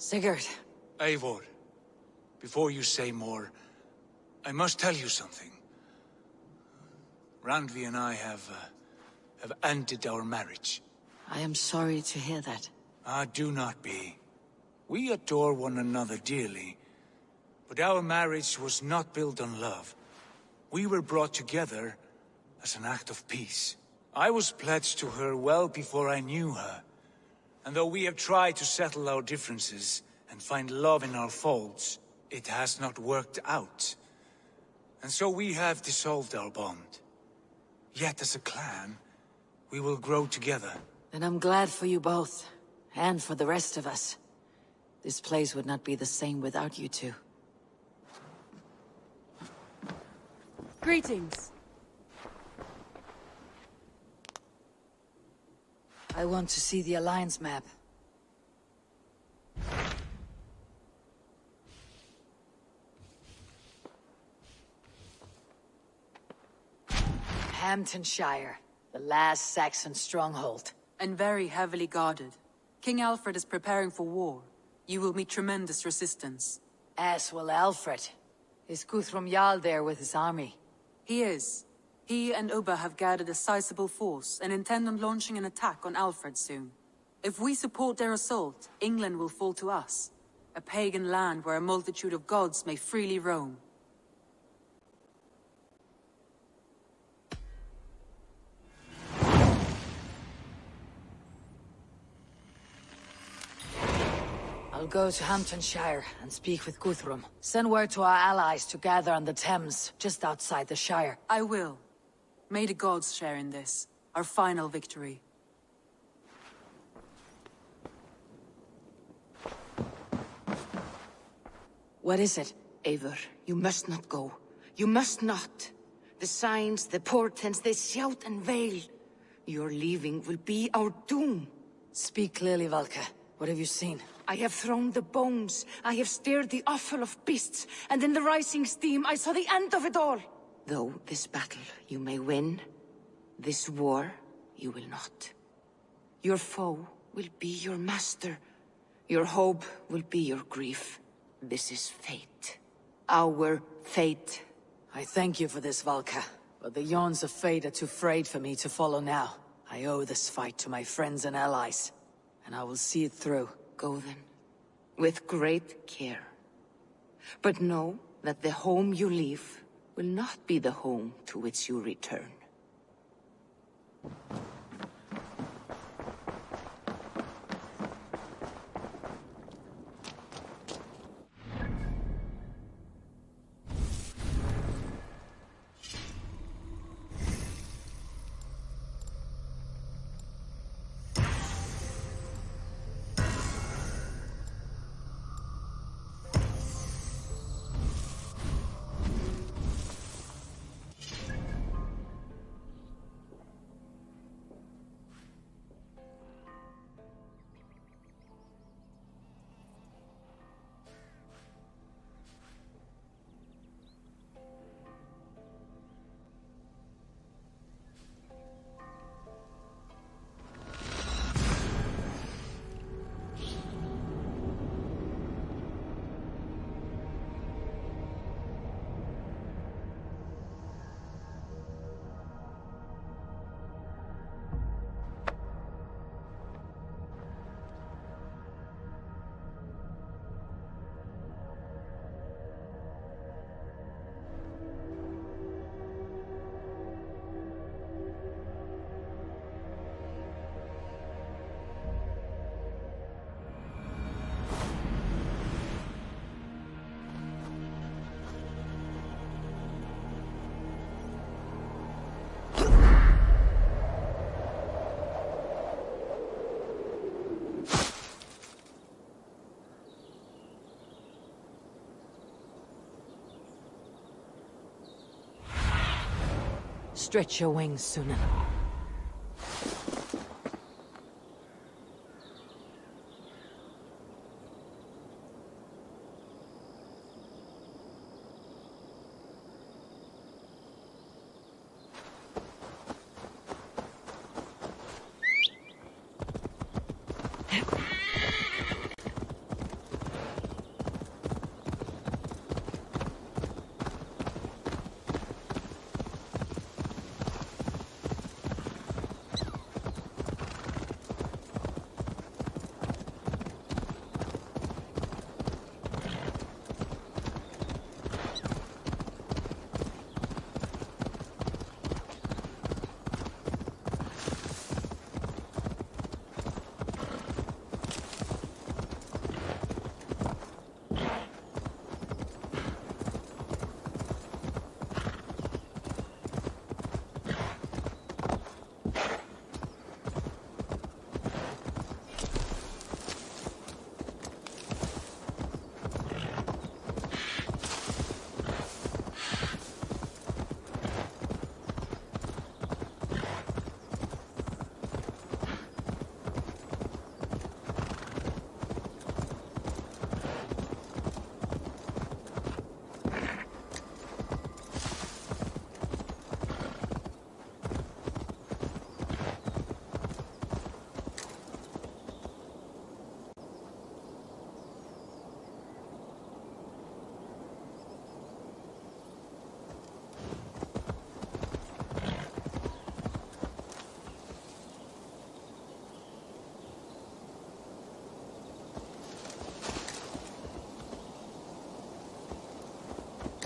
Sigurd. Eivor, before you say more, I must tell you something. Randvi and I have ended our marriage. I am sorry to hear that. Ah, do not be. We adore one another dearly, but our marriage was not built on love. We were brought together as an act of peace. I was pledged to her well before I knew her. And though we have tried to settle our differences and find love in our faults, it has not worked out. And so we have dissolved our bond. Yet as a clan, we will grow together. And I'm glad for you both, and for the rest of us. This place would not be the same without you two. Greetings. I want to see the Alliance map. Hamptonshire, the last Saxon stronghold. And very heavily guarded. King Alfred is preparing for war. You will meet tremendous resistance. As will Alfred. Is Guthrum Jarl there with his army? He is. He and Ubba have gathered a sizable force and intend on launching an attack on Alfred soon. If we support their assault, England will fall to us. A pagan land where a multitude of gods may freely roam. I'll go to Hamptonshire and speak with Guthrum. Send word to our allies to gather on the Thames, just outside the Shire. I will. May the gods share in this, our final victory. What is it? Eivor, you must not go. You must not. The signs, the portents, they shout and wail. Your leaving will be our doom. Speak clearly, Valka. What have you seen? I have thrown the bones. I have stirred the offal of beasts. And in the rising steam, I saw the end of it all. Though this battle you may win, this war you will not. Your foe will be your master. Your hope will be your grief. This is fate. Our fate. I thank you for this, Valka. But the yawns of fate are too frayed for me to follow now. I owe this fight to my friends and allies. And I will see it through. Go then, with great care. But know that the home you leave will not be the home to which you return. Stretch your wings, Sunan.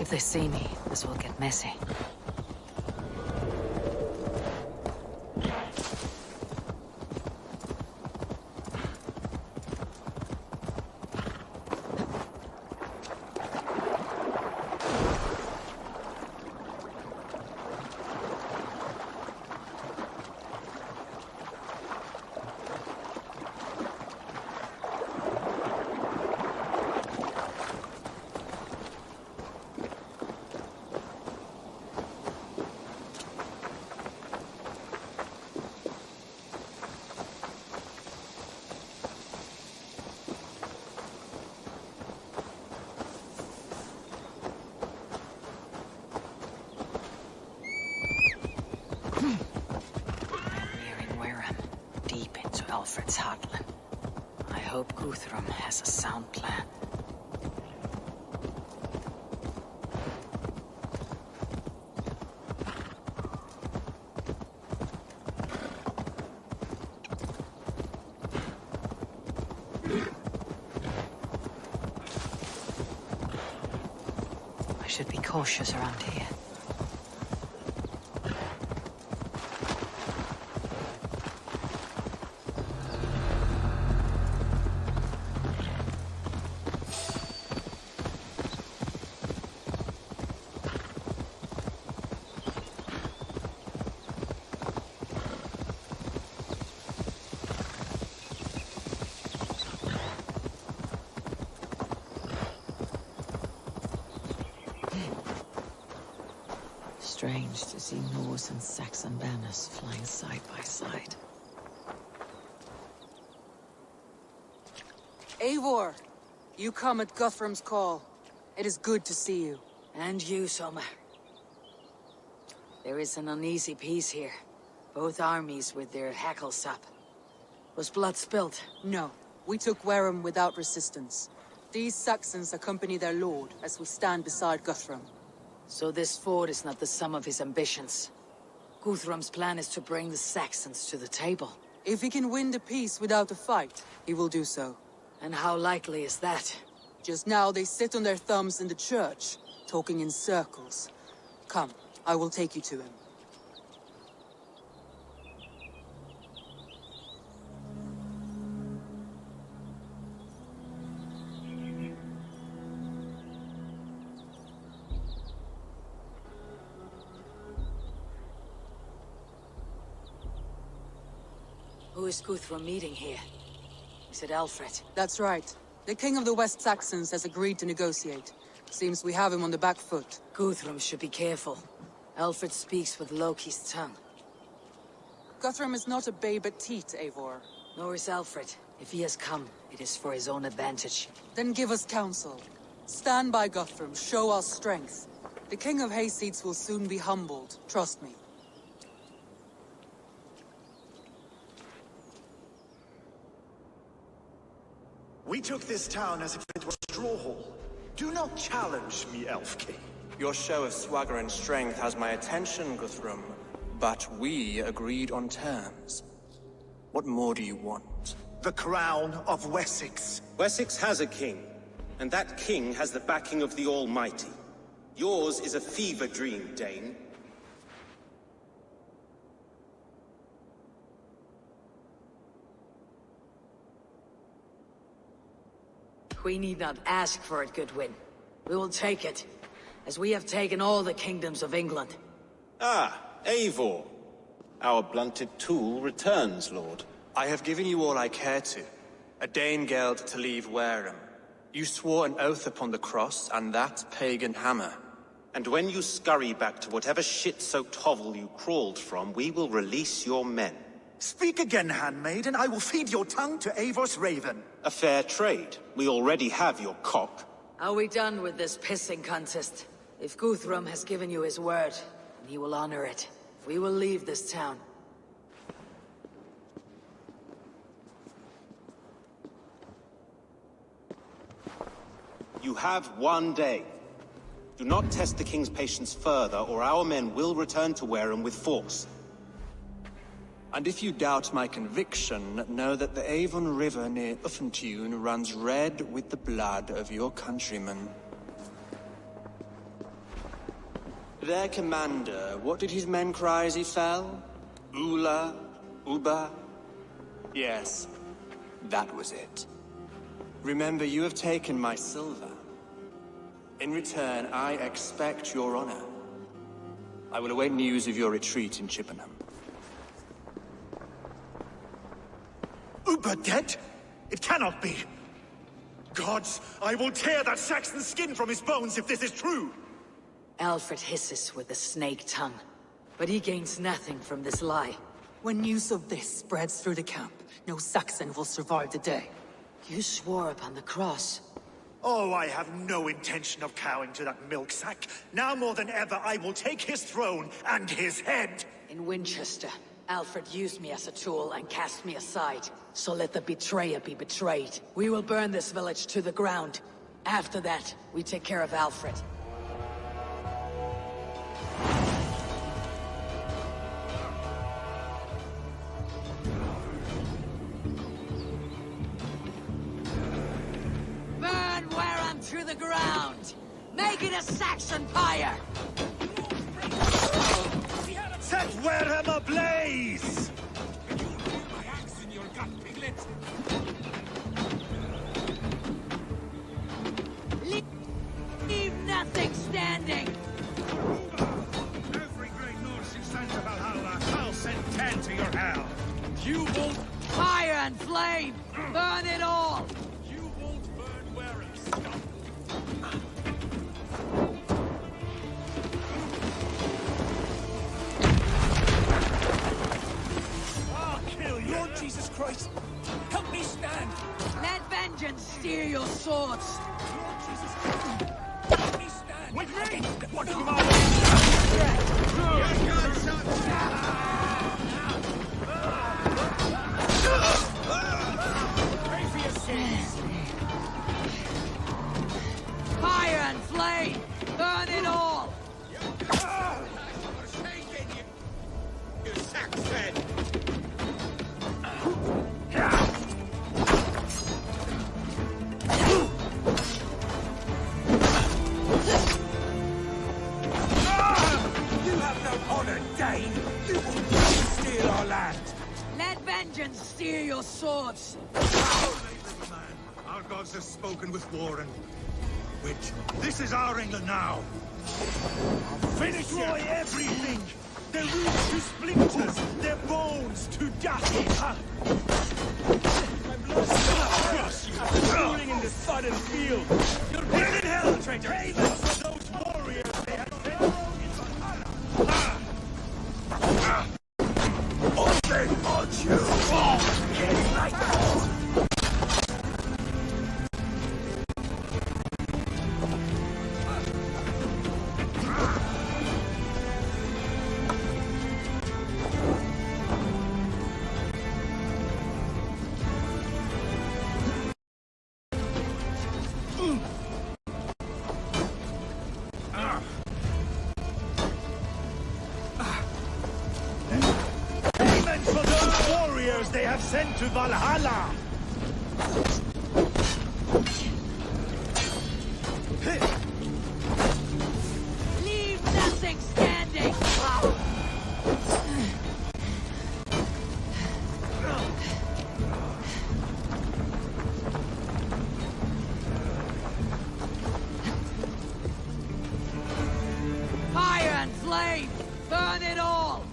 If they see me, this will get messy. Alfred's heartland. I hope Guthrum has a sound plan. I should be cautious around here. Strange to see Norse and Saxon banners flying side by side. Eivor! You come at Guthrum's call. It is good to see you. And you, Soma. There is an uneasy peace here. Both armies with their hackles up. Was blood spilled? No. We took Wareham without resistance. These Saxons accompany their lord as we stand beside Guthrum. So this fort is not the sum of his ambitions. Guthrum's plan is to bring the Saxons to the table. If he can win the peace without a fight, he will do so. And how likely is that? Just now they sit on their thumbs in the church, talking in circles. Come, I will take you to him. Who is Guthrum meeting here? Is it Alfred? That's right. The king of the West Saxons has agreed to negotiate. Seems we have him on the back foot. Guthrum should be careful. Alfred speaks with Loki's tongue. Guthrum is not a babe at teat, Eivor. Nor is Alfred. If he has come, it is for his own advantage. Then give us counsel. Stand by Guthrum, show our strength. The king of Hayseeds will soon be humbled, trust me. We took this town as if it were a straw hall. Do not challenge me, Elf King. Your show of swagger and strength has my attention, Guthrum. But we agreed on terms. What more do you want? The crown of Wessex. Wessex has a king, and that king has the backing of the Almighty. Yours is a fever dream, Dane. We need not ask for it, Goodwin. We will take it, as we have taken all the kingdoms of England. Ah, Eivor. Our blunted tool returns, Lord. I have given you all I care to. A Danegeld to leave Wareham. You swore an oath upon the cross, and that pagan hammer. And when you scurry back to whatever shit-soaked hovel you crawled from, we will release your men. Speak again, handmaid, and I will feed your tongue to Eivor's raven. A fair trade. We already have your cock. Are we done with this pissing contest? If Guthrum has given you his word, then he will honor it. We will leave this town. You have one day. Do not test the king's patience further, or our men will return to Wareham with force. And if you doubt my conviction, know that the Avon River near Uffentune runs red with the blood of your countrymen. Their commander, what did his men cry as he fell? Ula? Uba? Yes, that was it. Remember, you have taken my silver. In return, I expect your honor. I will await news of your retreat in Chippenham. Uber dead? It cannot be. Gods, I will tear that Saxon's skin from his bones if this is true! Alfred hisses with a snake tongue, but he gains nothing from this lie. When news of this spreads through the camp, no Saxon will survive the day. You swore upon the cross. Oh, I have no intention of cowing to that milk sack. Now more than ever, I will take his throne and his head! In Winchester, Alfred used me as a tool and cast me aside. So let the betrayer be betrayed. We will burn this village to the ground. After that, we take care of Alfred. Burn Wareham to the ground! Make it a Saxon pyre! Set Wareham ablaze! Leave nothing standing! Every great Norse you send to Valhalla, I'll send 10 to your hell! You won't... Fire and flame! Burn it all! You won't burn Wareham. I'll kill you! Lord Jesus Christ, help me stand! Let vengeance steer your swords! Lord Jesus Christ, help me stand! With me! What do I... Fire and flame! Burn it all! You Saxon! You have no honor, Dane! You will steal our land! Let vengeance steer your swords! Our gods have spoken with Warren. This is our England now. Finish destroy everything! Their roots to splinters, their bones to dust! I'm lost! Rolling in the sodden field! You're dead in hell, traitor! Ravens for those warriors they have sent in Valhalla! Oh, they want you! Get like that! They have sent to Valhalla! Leave nothing standing! Fire and flame! Burn it all!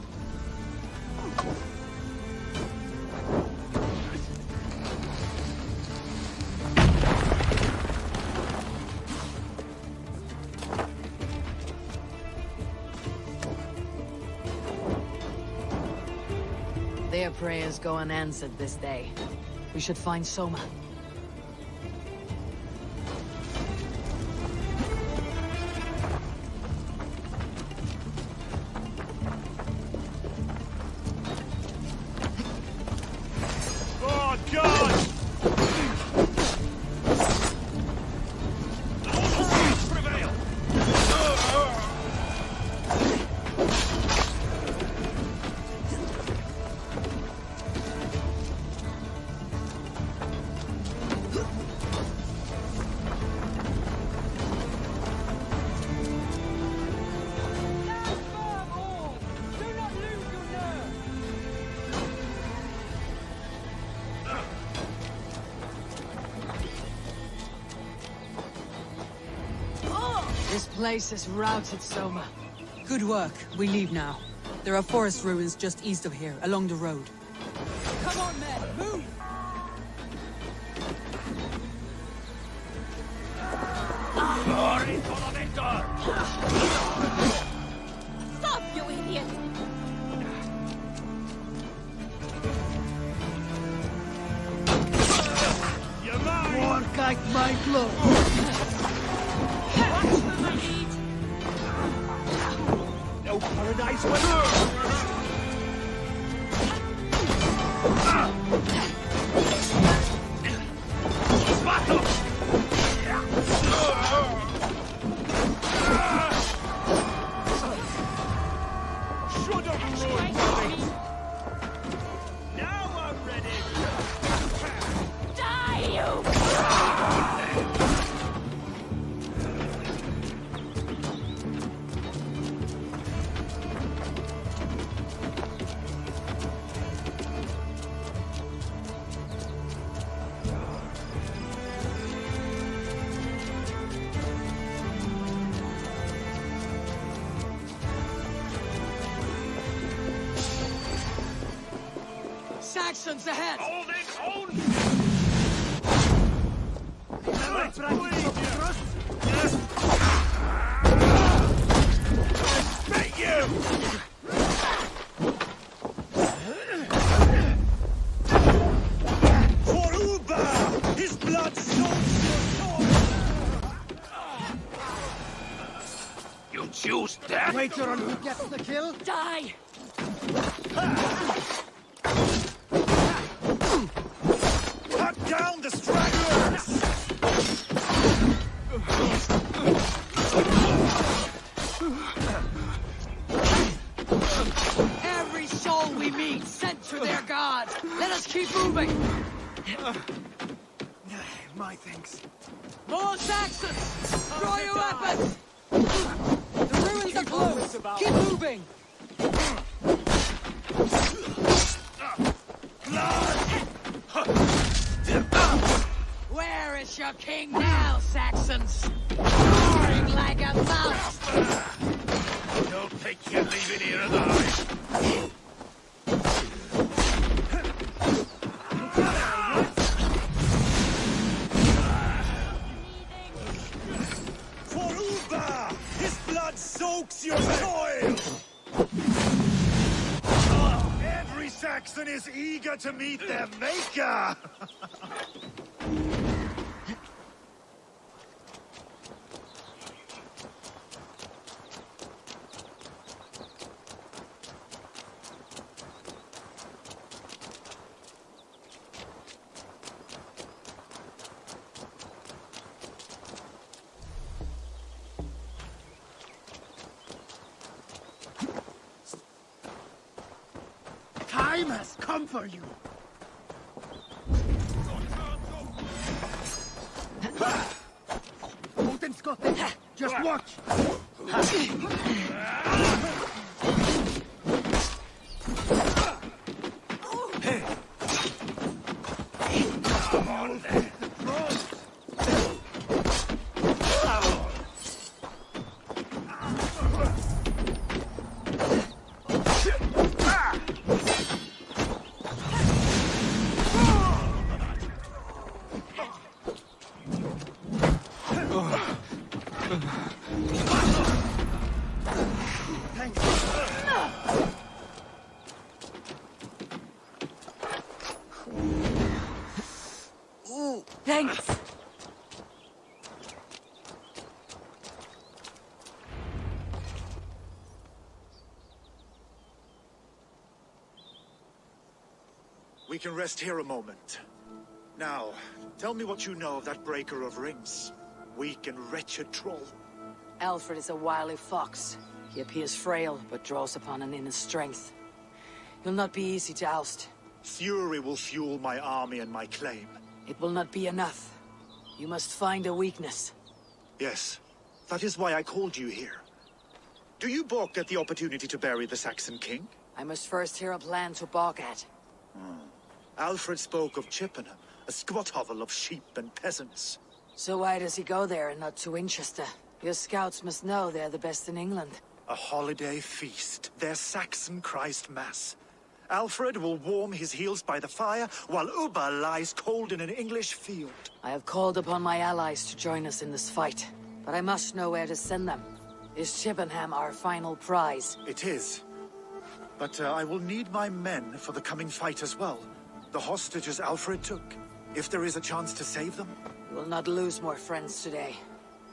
Their prayers go unanswered this day. We should find Soma. Oh, God! Prevail! place is routed, Soma. Good work. We leave now. There are forest ruins just east of here, along the road. Come on, men, move! Stop, you idiot! No paradise when... Should have ruined it. Now I'm ready. Die, you! Saxons ahead! Hold it, hold! Thank you! For Uba! His blood soaks your soul! You choose death? Wager on who gets the kill? Die! Cut down the stragglers! Every soul we meet sent to their god! Let us keep moving! My thanks. More Saxons! Draw your weapons! The ruins are close! Keep moving! Where is your king now, Saxons? Roaring like a mouse! Don't think you're leaving here alive. For Uba! His blood soaks your soil! Every Saxon is eager to meet their maker! Time has come for you. Odin's got this. Just watch. Come on then! Thanks! We can rest here a moment. Now, tell me what you know of that breaker of rings. Weak and wretched troll. Alfred is a wily fox. He appears frail, but draws upon an inner strength. He'll not be easy to oust. Fury will fuel my army and my claim. It will not be enough. You must find a weakness. Yes, that is why I called you here. Do you balk at the opportunity to bury the Saxon king? I must first hear a plan to balk at. Alfred spoke of Chippenham, a squat hovel of sheep and peasants. So why does he go there and not to Winchester? Your scouts must know they're the best in England. A holiday feast, their Saxon Christ Mass. Alfred will warm his heels by the fire, while Ubba lies cold in an English field. I have called upon my allies to join us in this fight, but I must know where to send them. Is Chippenham our final prize? It is. But I will need my men for the coming fight as well. The hostages Alfred took. If there is a chance to save them. We will not lose more friends today.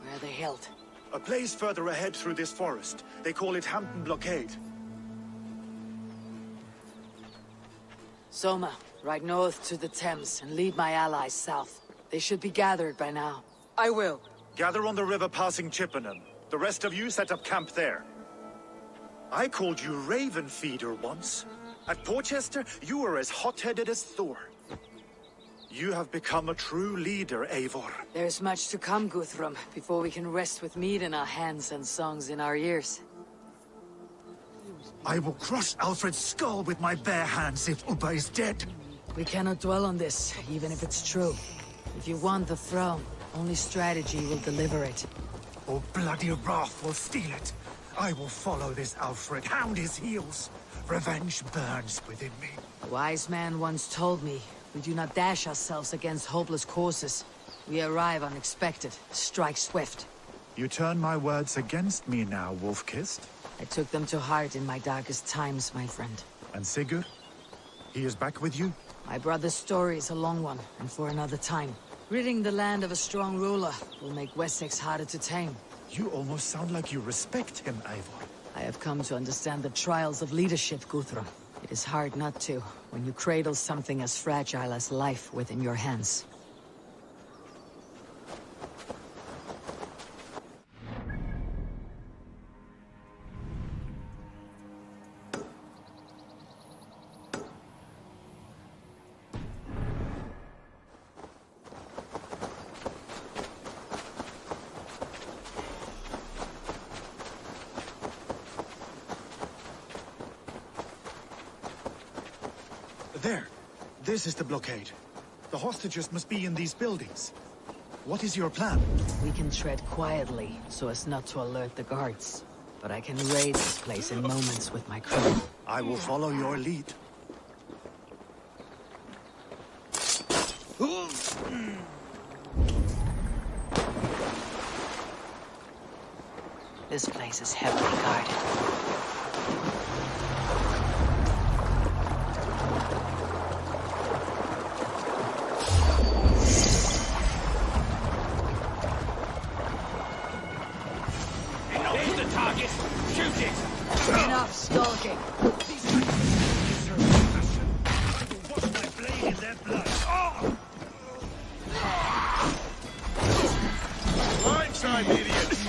Where are they held? A place further ahead through this forest. They call it Hampton Blockade. Soma, ride north to the Thames and lead my allies south. They should be gathered by now. I will. Gather on the river passing Chippenham. The rest of you set up camp there. I called you Raven Feeder once. At Porchester, you were as hot-headed as Thor. You have become a true leader, Eivor. There's much to come, Guthrum, before we can rest with meat in our hands and songs in our ears. I will crush Alfred's skull with my bare hands if Ubba is dead. We cannot dwell on this, even if it's true. If you want the throne, only strategy will deliver it. Oh, bloody wrath will steal it. I will follow this Alfred, hound his heels. Revenge burns within me. A wise man once told me, we do not dash ourselves against hopeless courses. We arrive unexpected, strike swift. You turn my words against me now, Wolf-Kissed. I took them to heart in my darkest times, my friend. And Sigurd? He is back with you? My brother's story is a long one, and for another time. Ridding the land of a strong ruler will make Wessex harder to tame. You almost sound like you respect him, Eivor. I have come to understand the trials of leadership, Guthrum. It is hard not to, when you cradle something as fragile as life within your hands. There. This is the blockade. The hostages must be in these buildings. What is your plan? We can tread quietly, so as not to alert the guards. But I can raid this place in moments with my crew. I will follow your lead. This place is heavily guarded. Enough skulking. Blindside, idiots!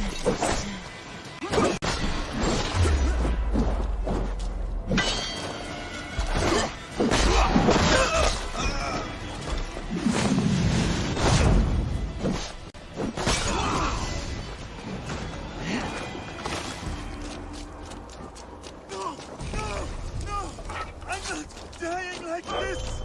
Dying like this!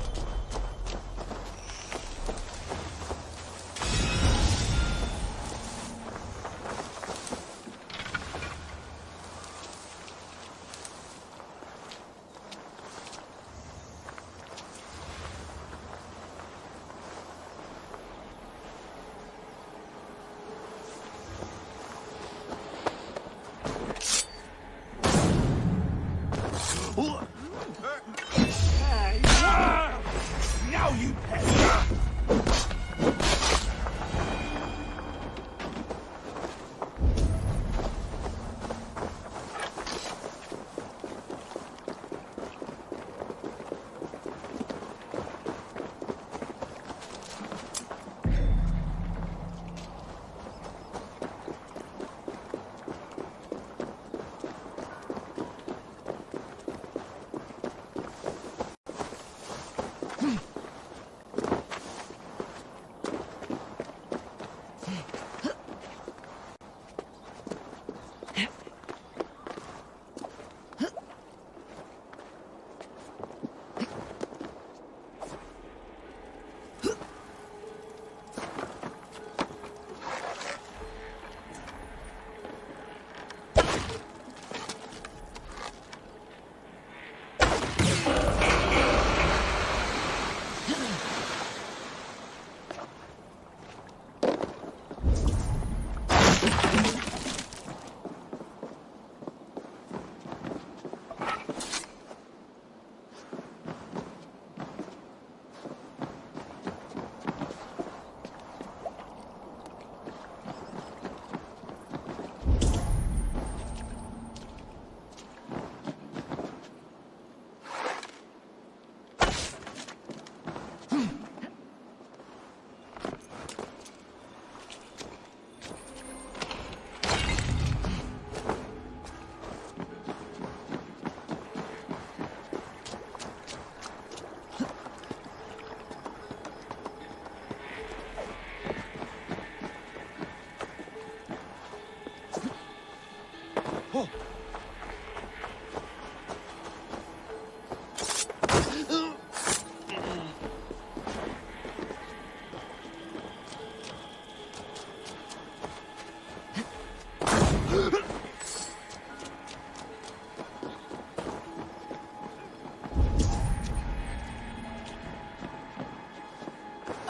Now you pest!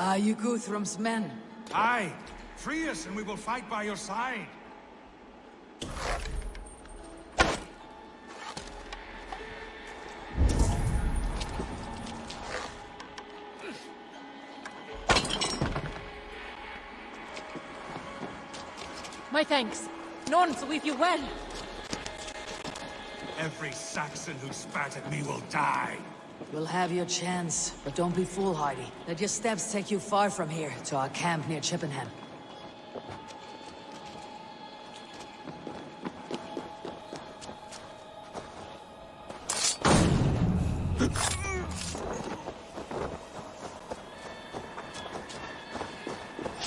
Are you Guthrum's men? Aye. Free us and we will fight by your side. My thanks. None, so weave you well. Every Saxon who spat at me will die. You'll have your chance, but don't be foolhardy. Let your steps take you far from here, to our camp near Chippenham.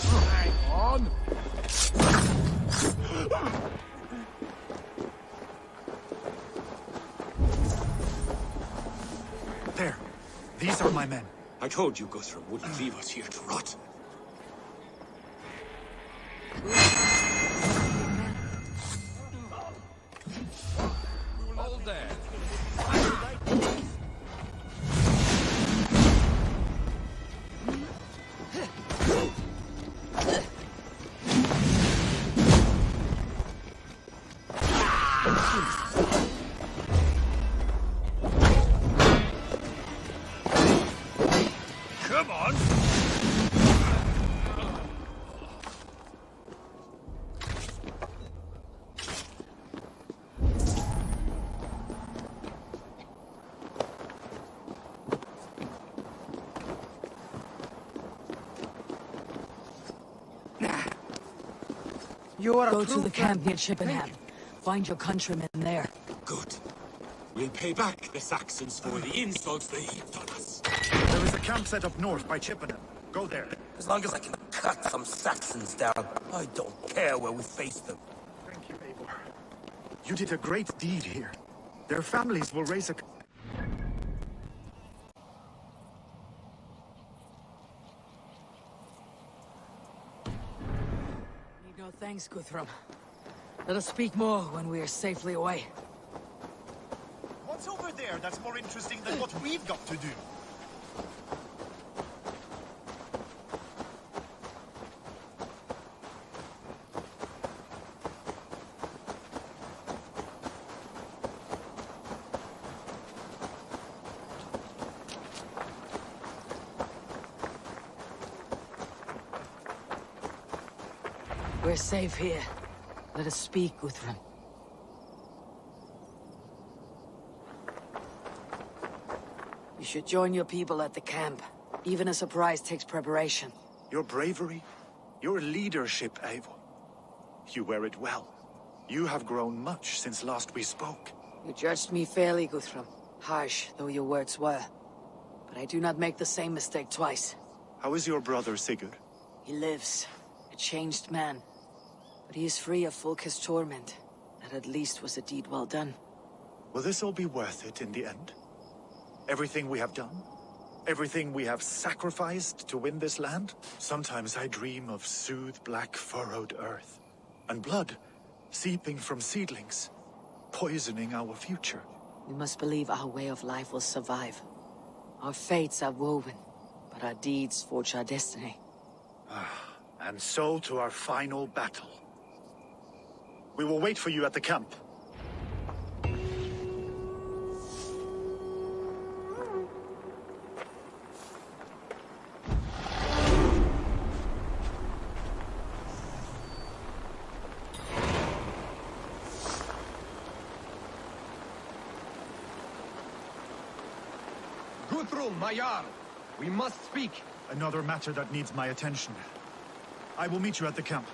Hang on! There. These are my men. I told you Guthrum wouldn't leave us here to rot. All dead. Come on! You are Go a to true the friend. camp near Chippenham. Find your countrymen there. Good. We'll pay back the Saxons for the insults they heaped on us. There is a camp set up north by Chippenham. Go there. As long as I can cut some Saxons down, I don't care where we face them. Thank you, Eivor. You did a great deed here. Their families will raise a... Need no thanks, Guthrum. Let us speak more when we are safely away. What's over there that's more interesting than what we've got to do? We're safe here. Let us speak, Guthrum. You should join your people at the camp. Even a surprise takes preparation. Your bravery, your leadership, Eivor. You wear it well. You have grown much since last we spoke. You judged me fairly, Guthrum. Harsh though your words were. But I do not make the same mistake twice. How is your brother Sigurd? He lives, a changed man. But he is free of Fulke's torment. That at least was a deed well done. Will this all be worth it in the end? Everything we have done? Everything we have sacrificed to win this land? Sometimes I dream of soothed black furrowed earth. And blood seeping from seedlings, poisoning our future. We must believe our way of life will survive. Our fates are woven, but our deeds forge our destiny. And so to our final battle. We will wait for you at the camp. Guthrum, my Jarl! We must speak. Another matter that needs my attention. I will meet you at the camp.